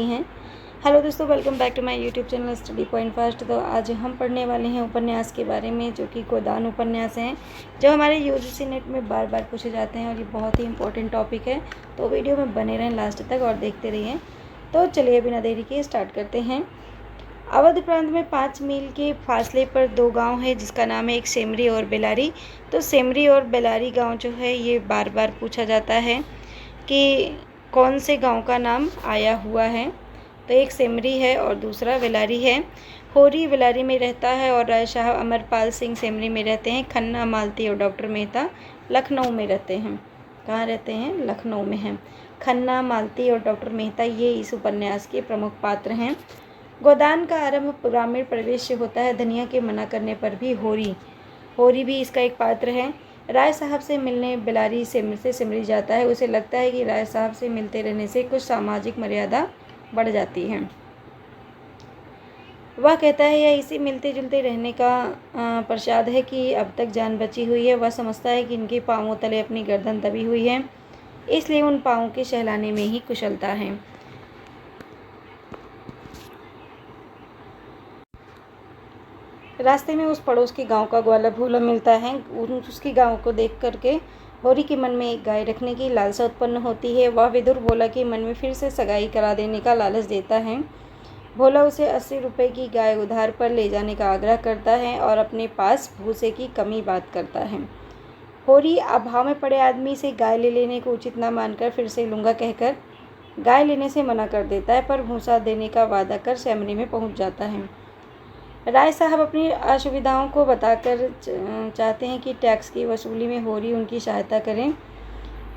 हैं। हेलो दोस्तों, welcome back to my YouTube channel study point fast. तो आज हम पढ़ने वाले हैं उपन्यास के बारे में, जो कि गोदान उपन्यास हैं, जो हमारे यूजीसी नेट में बार बार पूछे जाते हैं और ये बहुत ही इंपॉर्टेंट टॉपिक है। तो वीडियो में बने रहें लास्ट तक और देखते रहिए। तो चलिए बिना देरी के स्टार्ट करते हैं। अवध प्रांत में 5 मील के फासले पर 2 गांव है, जिसका नाम है एक सेमरी और बेलारी। तो सेमरी और बेलारी गांव जो है, ये बार बार पूछा जाता है कि कौन से गांव का नाम आया हुआ है। तो एक सेमरी है और दूसरा बेलारी है। होरी बेलारी में रहता है और राय शाह अमरपाल सिंह सेमरी में रहते हैं। खन्ना, मालती और डॉक्टर मेहता लखनऊ में रहते हैं। कहाँ रहते हैं? लखनऊ में हैं। खन्ना, मालती और डॉक्टर मेहता ये इस उपन्यास के प्रमुख पात्र हैं। गोदान का आरंभ ग्रामीण प्रवेश से होता है। धनिया के मना करने पर भी होरी भी इसका एक पात्र है। राय साहब से मिलने बेलारी से सिमरी जाता है। उसे लगता है कि राय साहब से मिलते रहने से कुछ सामाजिक मर्यादा बढ़ जाती है। वह कहता है यह इसी मिलते जुलते रहने का प्रसाद है कि अब तक जान बची हुई है। वह समझता है कि इनके पाँवों तले अपनी गर्दन दबी हुई है, इसलिए उन पाँवों के सहलाने में ही कुशलता है। रास्ते में उस पड़ोस के गांव का ग्वाला भोला मिलता है। उसकी गांव को देख करके होरी के मन में एक गाय रखने की लालसा उत्पन्न होती है। वह विदुर भोला के मन में फिर से सगाई करा देने का लालच देता है। भोला उसे 80 रुपये की गाय उधार पर ले जाने का आग्रह करता है और अपने पास भूसे की कमी बात करता है। होरी अभाव में पड़े आदमी से गाय ले लेने को उचित न मानकर फिर से लूँगा कहकर गाय लेने से मना कर देता है, पर भूसा देने का वादा कर सेमरी में पहुँच जाता है। राय साहब अपनी असुविधाओं को बताकर चाहते हैं कि टैक्स की वसूली में होरी उनकी सहायता करें।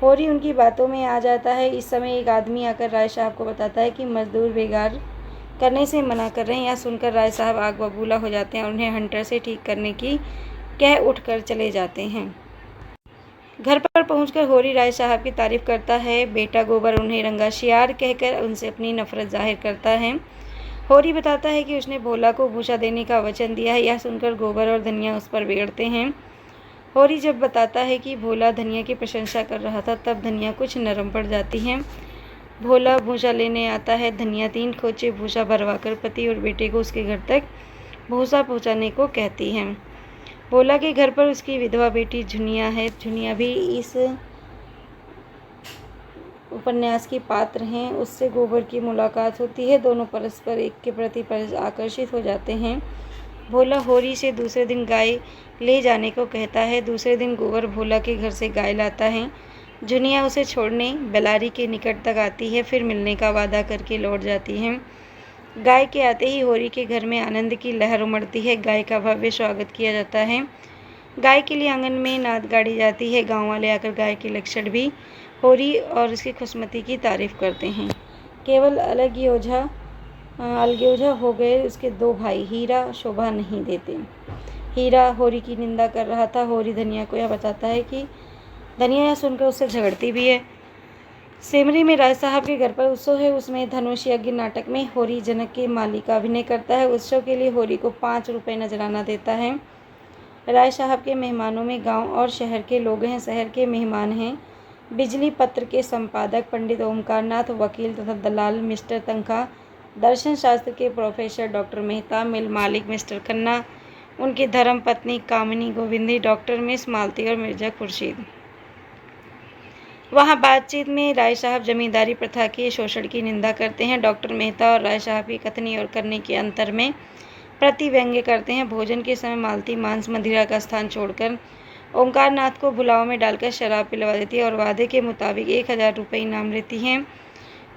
होरी उनकी बातों में आ जाता है। इस समय एक आदमी आकर राय साहब को बताता है कि मजदूर बेगार करने से मना कर रहे हैं। यह सुनकर राय साहब आग बबूला हो जाते हैं और उन्हें हंटर से ठीक करने की कह उठकर चले जाते हैं। घर पर पहुंचकर होरी राय साहब की तारीफ करता है। बेटा गोबर उन्हें रंगा शियार कहकर उनसे अपनी नफरत जाहिर करता है। होरी बताता है कि उसने भोला को भूसा देने का वचन दिया है। यह सुनकर गोबर और धनिया उस पर बिगड़ते हैं। होरी जब बताता है कि भोला धनिया की प्रशंसा कर रहा था, तब धनिया कुछ नरम पड़ जाती है। भोला भूसा लेने आता है। धनिया 3 खोचे भूसा भरवाकर पति और बेटे को उसके घर तक भूसा पहुँचाने को कहती है। भोला के घर पर उसकी विधवा बेटी झुनिया है। झुनिया भी इस उपन्यास की पात्र हैं। उससे गोबर की मुलाकात होती है। दोनों परस्पर एक के प्रति आकर्षित हो जाते हैं। भोला होरी से दूसरे दिन गाय ले जाने को कहता है। दूसरे दिन गोबर भोला के घर से गाय लाता है। झुनिया उसे छोड़ने बेलारी के निकट तक आती है, फिर मिलने का वादा करके लौट जाती है। गाय के आते ही होरी के घर में आनंद की लहर उमड़ती है। गाय का भव्य स्वागत किया जाता है। गाय के लिए आंगन में नाद गाड़ी जाती है। गाँव वाले आकर गाय के लक्षण भी होरी और उसकी खुशमती की तारीफ करते हैं। केवल अलगोजा हो गए उसके 2 भाई। हीरा शोभा नहीं देते। हीरा होरी की निंदा कर रहा था। होरी धनिया को यह बताता है कि धनिया यह सुनकर उससे झगड़ती भी है। सेमरी में राय साहब के घर पर उत्सव है। उसमें धनुष यज्ञ नाटक में होरी जनक के माली का अभिनय करता है। उत्सव के लिए होरी को 5 रुपये नजराना देता है। राय साहब के मेहमानों में गाँव और शहर के लोग हैं। शहर के मेहमान हैं बिजली पत्र के संपादक पंडित ओमकारनाथ, वकील तथा दलाल मिस्टर तनखा, दर्शन शास्त्र के प्रोफेसर डॉक्टर मेहता, मिल मालिक मिस्टर खन्ना, उनकी धर्म पत्नी कामिनी गोविंदी, डॉक्टर मिस मालती और मिर्जा खुर्शीद। वहाँ बातचीत में राय साहब जमींदारी प्रथा के शोषण की निंदा करते हैं। डॉक्टर मेहता और राय साहब की कथनी और करने के अंतर में प्रतिव्यंग्य करते हैं। भोजन के समय मालती मांस मदिरा का स्थान छोड़कर ओंकारनाथ को भुलाव में डालकर शराब पिलवा देती है और वादे के मुताबिक 1000 रुपये इनाम लेती हैं।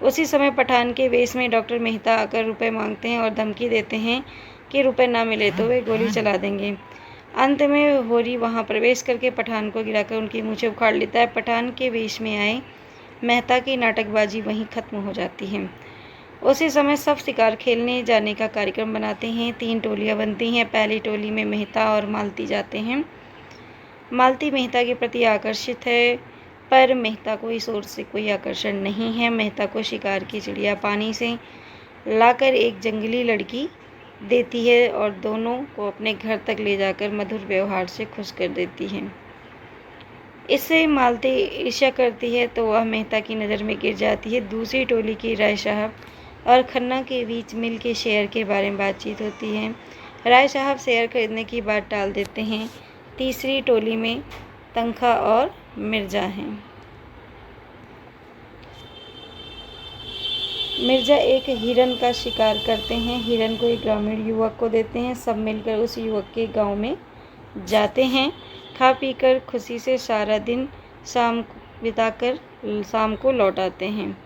उसी समय पठान के वेश में डॉक्टर मेहता आकर रुपए मांगते हैं और धमकी देते हैं कि रुपए ना मिले तो वे गोली चला देंगे। अंत में होरी वहां प्रवेश करके पठान को गिराकर उनकी मूछें उखाड़ लेता है। पठान के वेश में आए मेहता की नाटकबाजी वहीं खत्म हो जाती है। उसी समय सब शिकार खेलने जाने का कार्यक्रम बनाते हैं। 3 टोलियां बनती हैं। पहली टोली में मेहता और मालती जाते हैं। मालती मेहता के प्रति आकर्षित है, पर मेहता को इस ओर से कोई आकर्षण नहीं है। मेहता को शिकार की चिड़िया पानी से लाकर एक जंगली लड़की देती है और दोनों को अपने घर तक ले जाकर मधुर व्यवहार से खुश कर देती है। इससे मालती ईर्ष्या करती है तो वह मेहता की नज़र में गिर जाती है। दूसरी टोली की राय साहब और खन्ना के बीच मिल के शेयर के बारे में बातचीत होती है। राय साहब शेयर खरीदने की बात टाल देते हैं। तीसरी टोली में तनख्वाह और मिर्ज़ा हैं। मिर्ज़ा एक हिरन का शिकार करते हैं। हिरन को एक ग्रामीण युवक को देते हैं। सब मिलकर उस युवक के गांव में जाते हैं। खा पीकर खुशी से सारा दिन बिताकर शाम को लौट आते हैं।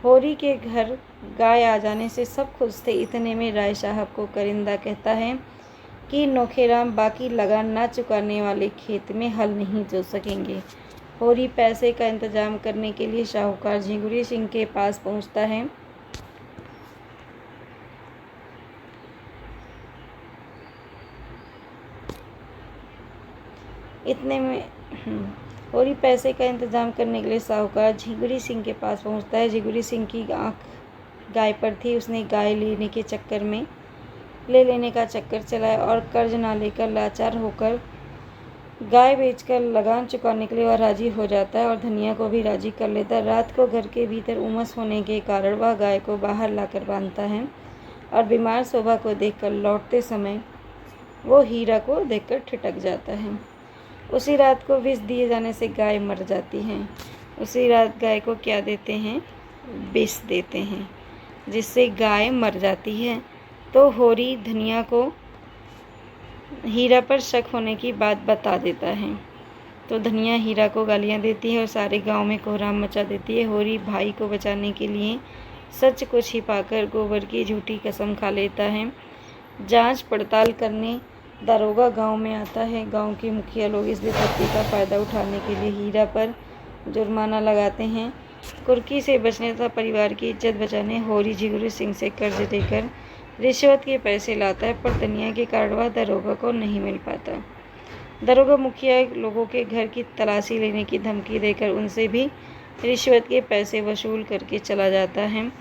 होरी के घर गाय आ जाने से सब खुश थे। इतने में राय साहब को करिंदा कहता है कि नोखेराम बाकी लगान ना चुकाने वाले खेत में हल नहीं जो सकेंगे। होरी पैसे का इंतजाम करने के लिए साहूकार झिंगुरी सिंह के पास पहुंचता है। इतने में होरी पैसे का इंतजाम करने के लिए साहूकार झिंगुरी सिंह के पास पहुंचता है। झिंगुरी सिंह की आंख गाय पर थी। उसने गाय ले लेने का चक्कर चलाया और कर्ज ना लेकर लाचार होकर गाय बेचकर लगान चुकाने के लिए वह राजी हो जाता है और धनिया को भी राजी कर लेता है। रात को घर के भीतर उमस होने के कारण वह गाय को बाहर लाकर बांधता है और बीमार शोभा को देखकर लौटते समय वो हीरा को देखकर ठिठक जाता है। उसी रात को विष दिए जाने से गाय मर जाती है। उसी रात गाय को क्या देते हैं? विष देते हैं, जिससे गाय मर जाती है। तो होरी धनिया को हीरा पर शक होने की बात बता देता है। तो धनिया हीरा को गालियां देती है और सारे गांव में कोहराम मचा देती है। होरी भाई को बचाने के लिए सच को छिपाकर गोबर की झूठी कसम खा लेता है। जांच पड़ताल करने दारोगा गांव में आता है। गांव के मुखिया लोग इस विपत्ति का फ़ायदा उठाने के लिए हीरा पर जुर्माना लगाते हैं। कुर्की से बचने तथा परिवार की इज्जत बचाने होरी झिंगुरी सिंह से कर्ज लेकर रिश्वत के पैसे लाता है, पर धनिया के कारण वह दरोगा को नहीं मिल पाता। दरोगा मुखिया लोगों के घर की तलाशी लेने की धमकी देकर उनसे भी रिश्वत के पैसे वसूल करके चला जाता है।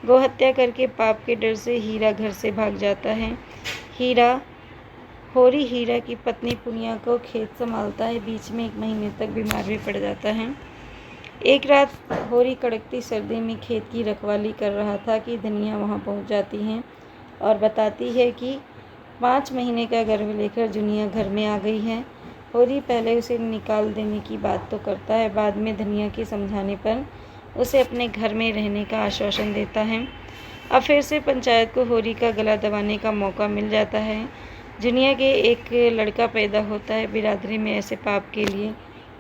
गोहत्या करके पाप के डर से हीरा घर से भाग जाता है। होरी हीरा की पत्नी पुनिया को खेत संभालता है। बीच में 1 महीने तक बीमार भी पड़ जाता है। एक रात होरी कड़कती सर्दी में खेत की रखवाली कर रहा था कि धनिया वहां पहुंच जाती है और बताती है कि 5 महीने का गर्भ लेकर जुनिया घर में आ गई है। होरी पहले उसे निकाल देने की बात तो करता है, बाद में धनिया के समझाने पर उसे अपने घर में रहने का आश्वासन देता है। अब फिर से पंचायत को होरी का गला दबाने का मौका मिल जाता है। जुनिया के एक लड़का पैदा होता है। बिरादरी में ऐसे पाप के लिए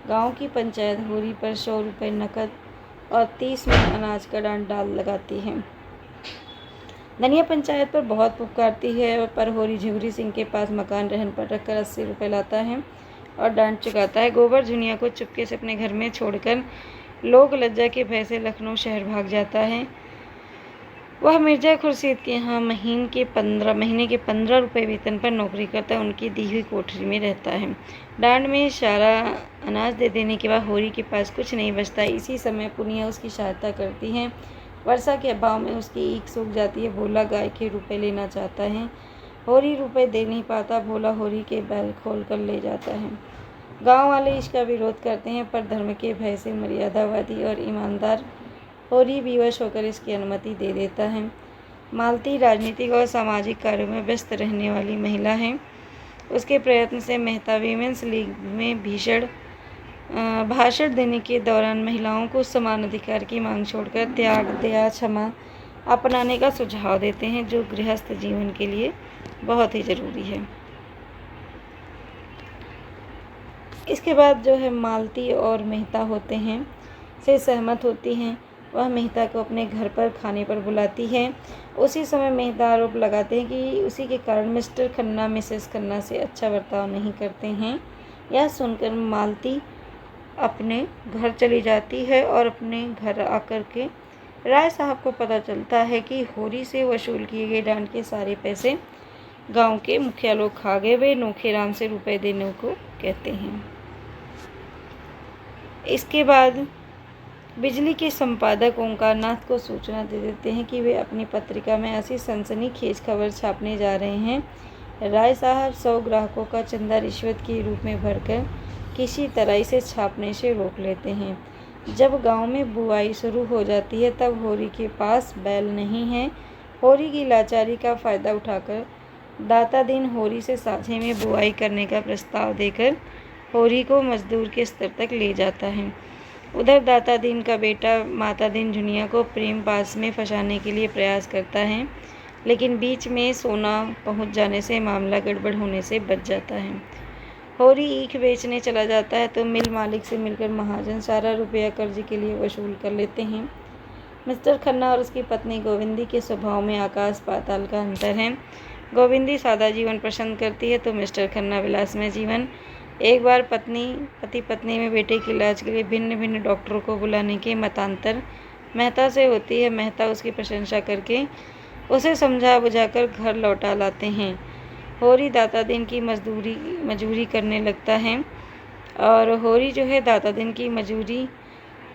गांव की पंचायत होरी पर 100 रुपये नकद और 30 मन अनाज का डांड डाल लगाती है। धनिया पंचायत पर बहुत पुकारती है, पर होरी झिंगुरी सिंह के पास मकान रहन पर रखकर 80 रुपये लाता है और डांड चुकाता है। गोबर जुनिया को चुपके से अपने घर में छोड़कर लोक लज्जा के भय से लखनऊ शहर भाग जाता है। वह मिर्जा खुर्शीद के यहाँ महीने के 15 रुपये वेतन पर नौकरी करता है। उनकी दी हुई कोठरी में रहता है। डांड में सारा अनाज दे देने के बाद होरी के पास कुछ नहीं बचता। इसी समय पुनिया उसकी सहायता करती है। वर्षा के अभाव में उसकी ईख सूख जाती है। भोला गाय के रुपए लेना चाहता है। होरी रुपए दे नहीं पाता। भोला होरी के बैल खोल कर ले जाता है। गांव वाले इसका विरोध करते हैं, पर धर्म के भय से मर्यादावादी और ईमानदार होरी विवश होकर इसकी अनुमति दे देता है। मालती राजनीतिक और सामाजिक कार्यों में व्यस्त रहने वाली महिला है। उसके प्रयत्न से मेहता वीमेंस लीग में भाषण देने के दौरान महिलाओं को समान अधिकार की मांग छोड़कर त्याग, दया, क्षमा अपनाने का सुझाव देते हैं, जो गृहस्थ जीवन के लिए बहुत ही ज़रूरी है। इसके बाद जो है मालती और मेहता होते हैं से सहमत होती हैं। वह मेहता को अपने घर पर खाने पर बुलाती है। उसी समय मेहता आरोप लगाते हैं कि उसी के कारण मिस्टर खन्ना मिसेस खन्ना से अच्छा बर्ताव नहीं करते हैं। यह सुनकर मालती अपने घर चली जाती है और अपने घर आकर के राय साहब को पता चलता है कि होरी से वसूल किए गए डांड के सारे पैसे गांव के मुखिया लोग खा गए। वे नोखेराम से रुपए देने को कहते हैं। इसके बाद बिजली के संपादक ओंकार नाथ को सूचना दे देते हैं कि वे अपनी पत्रिका में ऐसी सनसनीखेज खबर छापने जा रहे हैं। राय साहब 100 ग्राहकों का चंदा रिश्वत के रूप में भरकर किसी तरह इसे छापने से रोक लेते हैं। जब गांव में बुआई शुरू हो जाती है तब होरी के पास बैल नहीं है। होरी की लाचारी का फ़ायदा उठाकर दाता दीन होरी से साझे में बुआई करने का प्रस्ताव देकर होरी को मजदूर के स्तर तक ले जाता है। उधर दाता दीन का बेटा माता दीन जुनिया को प्रेम पास में फंसाने के लिए प्रयास करता है, लेकिन बीच में सोना पहुंच जाने से मामला गड़बड़ होने से बच जाता है। होरी ईख बेचने चला जाता है तो मिल मालिक से मिलकर महाजन सारा रुपया कर्ज के लिए वसूल कर लेते हैं। मिस्टर खन्ना और उसकी पत्नी गोविंदी के स्वभाव में आकाश पाताल का अंतर है। गोविंदी सादा जीवन पसंद करती है तो मिस्टर खन्ना विलासमय जीवन। एक बार पति पत्नी में बेटे के इलाज के लिए भिन्न भिन्न डॉक्टरों को बुलाने के मतांतर मेहता से होती है। मेहता उसकी प्रशंसा करके उसे समझा बुझाकर घर लौटा लाते हैं। होरी दाता दिन की मजूरी करने लगता है और होरी जो है दाता दिन की मजूरी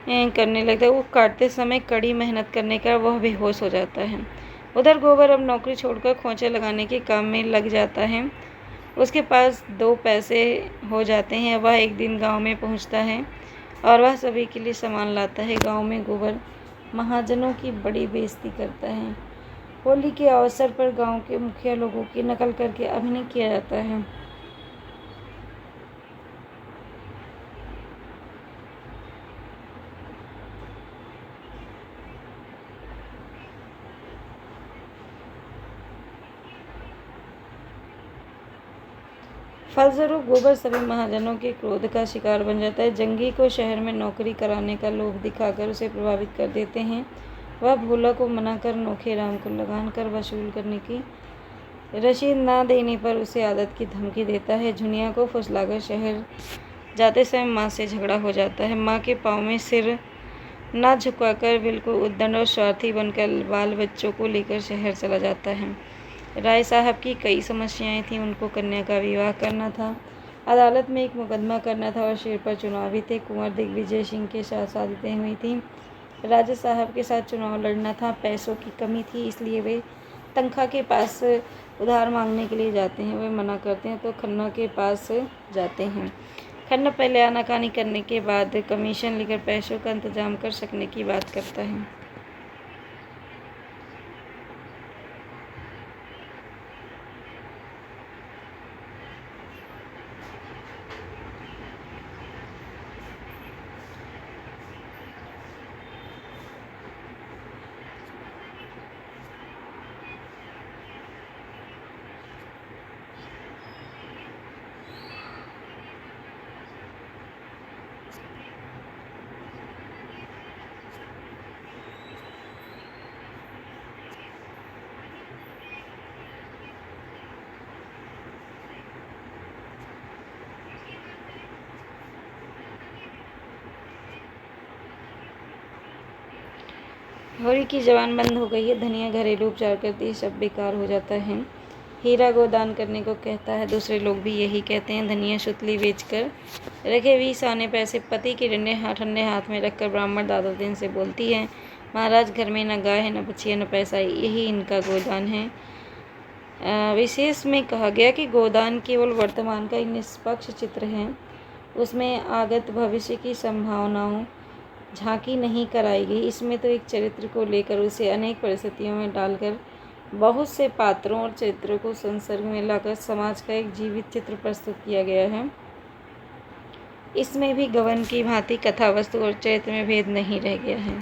करने लगता है। वो काटते समय कड़ी मेहनत करने का वह बेहोश हो जाता है। उधर गोबर अब नौकरी छोड़कर खोंचे लगाने के काम में लग जाता है। उसके पास 2 पैसे हो जाते हैं। वह एक दिन गांव में पहुंचता है और वह सभी के लिए सामान लाता है। गांव में गोबर महाजनों की बड़ी बेइज्जती करता है। होली के अवसर पर गांव के मुखिया लोगों की नकल करके अभिनय किया जाता है। फलस्वरूप गोबर सभी महाजनों के क्रोध का शिकार बन जाता है। जंगी को शहर में नौकरी कराने का लोभ दिखाकर उसे प्रभावित कर देते हैं। वह भोला को मनाकर नोखे राम को लगान कर वसूल करने की रसीद ना देने पर उसे आदत की धमकी देता है। जुनिया को फुसलाकर शहर जाते समय माँ से झगड़ा हो जाता है। माँ के पाँव में सिर ना झुकाकर बिल्कुल उद्दंड और स्वार्थी बनकर बाल बच्चों को लेकर शहर चला जाता है। राय साहब की कई समस्याएं थीं। उनको कन्या का विवाह करना था, अदालत में एक मुकदमा करना था और सिर पर चुनाव भी थे। कुंवर दिग्विजय सिंह के साथ शादी हुई थी। राजा साहब के साथ चुनाव लड़ना था। पैसों की कमी थी, इसलिए वे तनख्वाह के पास उधार मांगने के लिए जाते हैं। वे मना करते हैं तो खन्ना के पास जाते हैं। खन्ना पहले आनाकानी करने के बाद कमीशन लेकर पैसों का इंतजाम कर सकने की बात करता है। होरी की जबान बंद हो गई है। धनिया घरेलू उपचार करती है, सब बेकार हो जाता है। हीरा गोदान करने को कहता है, दूसरे लोग भी यही कहते हैं। धनिया सुतली बेचकर रखे 20 आने पैसे पति के ठंडे हाथ में रखकर ब्राह्मण दादा दिन से बोलती है, महाराज घर में न गाय है, न बच्ची, न पैसा, यही इनका गोदान है। विशेष में कहा गया कि गोदान केवल वर्तमान का एक निष्पक्ष चित्र है, उसमें आगत भविष्य की संभावनाओं झांकी नहीं कराई गई। इसमें तो एक चरित्र को लेकर उसे अनेक परिस्थितियों में डालकर बहुत से पात्रों और चरित्रों को संसर्ग में लाकर समाज का एक जीवित चित्र प्रस्तुत किया गया है। इसमें भी गवन की भांति कथा वस्तु और चरित्र में भेद नहीं रह गया है।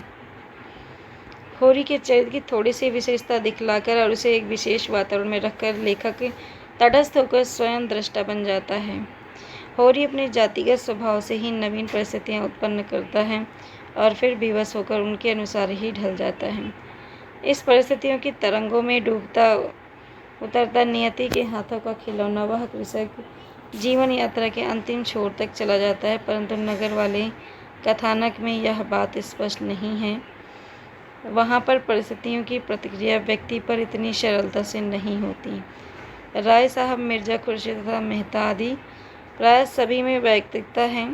होरी के चरित्र की थोड़ी सी विशेषता दिखलाकर और उसे एक विशेष वातावरण में रखकर लेखक तटस्थ होकर स्वयं दृष्टा बन जाता है। होरी अपने जातिगत स्वभाव से ही नवीन परिस्थितियाँ उत्पन्न करता है और फिर विवश होकर उनके अनुसार ही ढल जाता है। इस परिस्थितियों की तरंगों में डूबता उतरता नियति के हाथों का खिलौना वह कृषक जीवन यात्रा के अंतिम छोर तक चला जाता है, परंतु नगर वाले कथानक में यह बात स्पष्ट नहीं है। वहाँ पर परिस्थितियों की प्रतिक्रिया व्यक्ति पर इतनी सरलता से नहीं होती। राय साहब, मिर्ज़ा खुर्शीद तथा मेहता आदि प्राय सभी में वैयक्तिकता है।